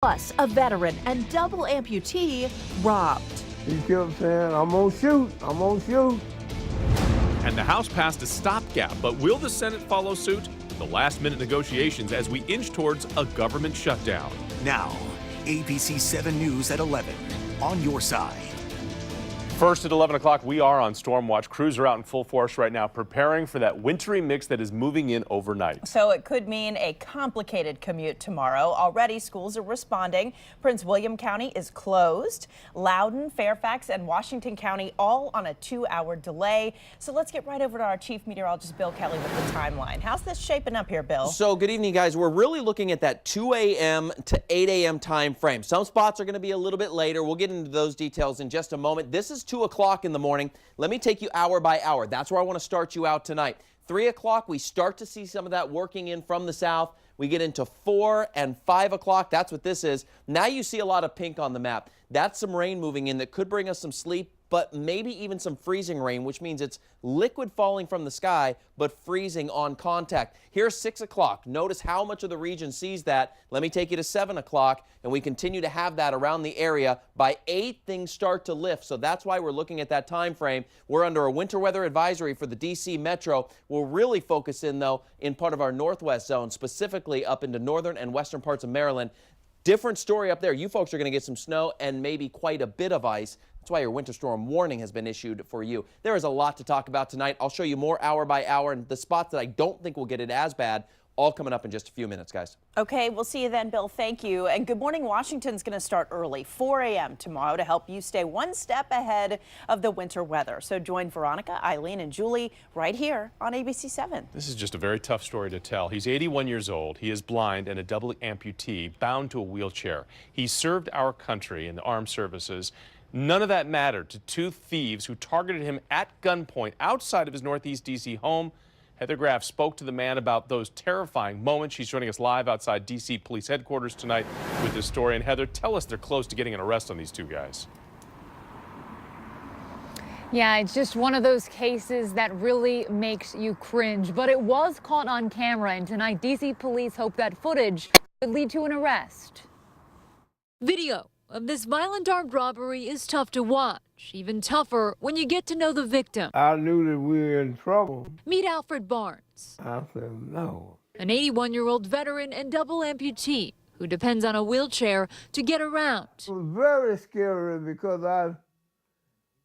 Plus, a veteran and double amputee robbed. He kept saying, I'm gonna shoot, I'm gonna shoot. And the House passed a stopgap, but will the Senate follow suit? The last-minute negotiations as we inch towards a government shutdown. Now, ABC 7 News at 11, on your side. First at 11 o'clock, we are on Storm Watch. Crews are out in full force right now, preparing for that wintry mix that is moving in overnight. So it could mean a complicated commute tomorrow. Already, schools are responding. Prince William County is closed. Loudoun, Fairfax, and Washington County all on a 2-hour delay. So let's get right over to our chief meteorologist, Bill Kelly, with the timeline. How's this shaping up here, Bill? So good evening, guys. We're really looking at that 2 a.m. to 8 a.m. time frame. Some spots are going to be a little bit later. We'll get into those details in just a moment. This is 2 o'clock in the morning. Let me take you hour by hour. That's where I want to start you out tonight. 3 o'clock, we start to see some of that working in from the south. We get into 4 and 5 o'clock. That's what this is. Now you see a lot of pink on the map. That's some rain moving in that could bring us some sleep, but maybe even some freezing rain, which means it's liquid falling from the sky, but freezing on contact. Here's 6 o'clock. Notice how much of the region sees that. Let me take you to 7 o'clock, and we continue to have that around the area. By 8, things start to lift, so that's why we're looking at that time frame. We're under a winter weather advisory for the D.C. metro. We'll really focus in, though, in part of our northwest zone, specifically up into northern and western parts of Maryland. Different story up there. You folks are going to get some snow and maybe quite a bit of ice. That's why your winter storm warning has been issued for you. There is a lot to talk about tonight. I'll show you more hour by hour, and the spots that I don't think will get it as bad, all coming up in just a few minutes, guys. Okay, we'll see you then, Bill. Thank you. And Good Morning Washington's going to start early, 4 a.m. tomorrow, to help you stay one step ahead of the winter weather. So join Veronica, Eileen, and Julie right here on ABC 7. This is just a very tough story to tell. He's 81 years old. He is blind and a double amputee, bound to a wheelchair. He served our country in the armed services. None of that mattered to 2 thieves who targeted him at gunpoint outside of his Northeast D.C. home. Heather Graff spoke to the man about those terrifying moments. She's joining us live outside D.C. Police Headquarters tonight with this story. And Heather, tell us they're close to getting an arrest on these 2 guys. Yeah, it's just one of those cases that really makes you cringe. But it was caught on camera, and tonight D.C. police hope that footage could lead to an arrest. Video of this violent armed robbery is tough to watch. Even tougher when you get to know the victim. I knew that we were in trouble. Meet Alfred Barnes. I said, no. An 81-year-old veteran and double amputee who depends on a wheelchair to get around. It was very scary because I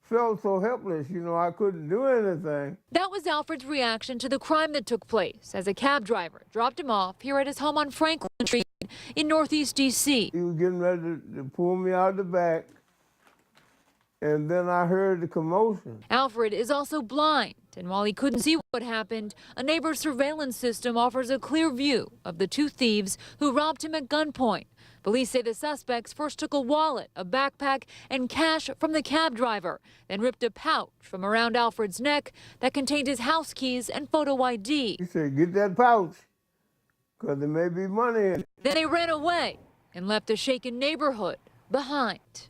felt so helpless. You know, I couldn't do anything. That was Alfred's reaction to the crime that took place as a cab driver dropped him off here at his home on Franklin Street in Northeast D.C. He was getting ready to pull me out the back, and then I heard the commotion. Alfred is also blind, and while he couldn't see what happened, a neighbor's surveillance system offers a clear view of the 2 thieves who robbed him at gunpoint. Police say the suspects first took a wallet, a backpack, and cash from the cab driver, then ripped a pouch from around Alfred's neck that contained his house keys and photo ID. He said, get that pouch, because there may be money in it. Then they ran away and left a shaken neighborhood behind.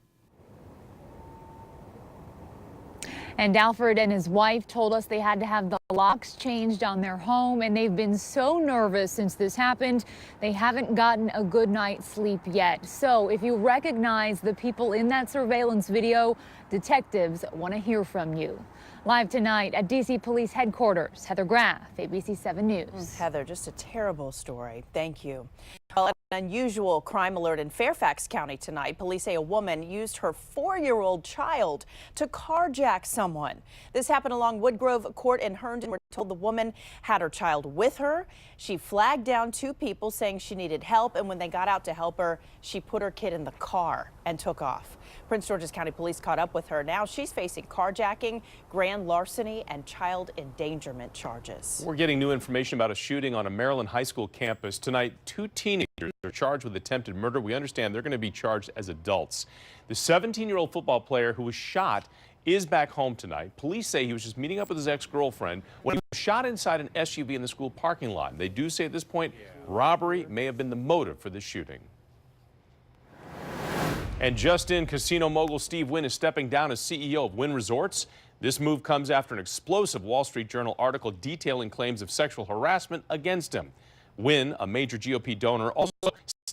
And Alfred and his wife told us they had to have the locks changed on their home, and they've been so nervous since this happened. They haven't gotten a good night's sleep yet. So if you recognize the people in that surveillance video, detectives want to hear from you. Live tonight at D.C. Police Headquarters, Heather Graff, ABC 7 News. Heather, just a terrible story. Thank you. Well, an unusual crime alert in Fairfax County tonight. Police say a woman used her 4-year-old child to carjack someone. This happened along Woodgrove Court in Herndon. We're told the woman had her child with her. She flagged down 2 people saying she needed help, and when they got out to help her, she put her kid in the car and took off. Prince George's County Police caught up with her. Now she's facing carjacking, grand larceny, and child endangerment charges. We're getting new information about a shooting on a Maryland high school campus. Tonight, 2 teenagers are charged with attempted murder. We understand they're going to be charged as adults. The 17-year-old football player who was shot is back home tonight. Police say he was just meeting up with his ex-girlfriend when he was shot inside an SUV in the school parking lot. They do say at this point, robbery may have been the motive for this shooting. And just in, casino mogul Steve Wynn is stepping down as CEO of Wynn Resorts. This move comes after an explosive Wall Street Journal article detailing claims of sexual harassment against him. Wynn, a major GOP donor, also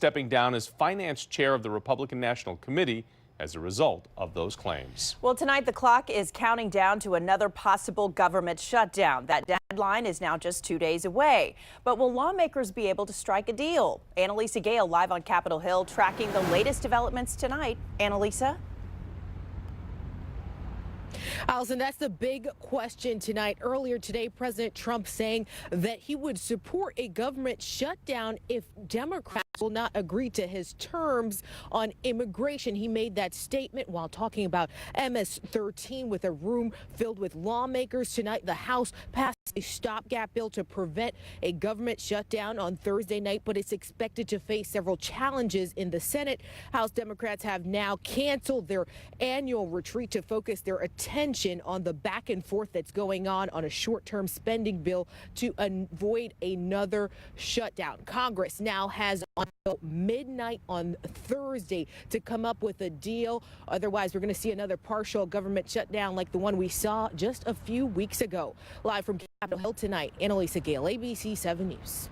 stepping down as finance chair of the Republican National Committee as a result of those claims. Well, tonight the clock is counting down to another possible government shutdown. That deadline is now just 2 days away. But will lawmakers be able to strike a deal? Annalisa Gale live on Capitol Hill tracking the latest developments tonight. Annalisa? Allison, that's the big question tonight. Earlier today, President Trump saying that he would support a government shutdown if Democrats will not agree to his terms on immigration. He made that statement while talking about MS-13 with a room filled with lawmakers. Tonight, the House passed a stopgap bill to prevent a government shutdown on Thursday night, but it's expected to face several challenges in the Senate. House Democrats have now canceled their annual retreat to focus their attention on the back and forth that's going on a short-term spending bill to avoid another shutdown. Congress now has until midnight on Thursday to come up with a deal. Otherwise, we're going to see another partial government shutdown like the one we saw just a few weeks ago. Live from Capitol Hill tonight, Annalisa Gale, ABC 7 News.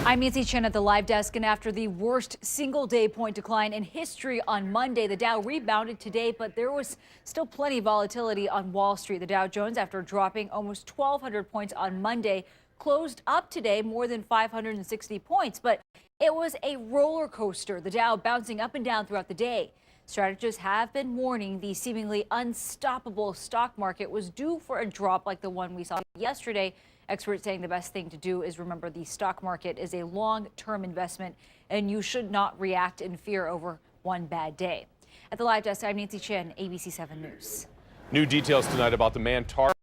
I'm Nancy Chen at the live desk, and after the worst single-day point decline in history on Monday, the Dow rebounded today, but there was still plenty of volatility on Wall Street. The Dow Jones, after dropping almost 1,200 points on Monday, closed up today more than 560 points, but it was a roller coaster, the Dow bouncing up and down throughout the day. Strategists have been warning the seemingly unstoppable stock market was due for a drop like the one we saw yesterday. Experts saying the best thing to do is remember the stock market is a long-term investment and you should not react in fear over one bad day. At the live desk, I'm Nancy Chen, ABC 7 News. New details tonight about the man targeted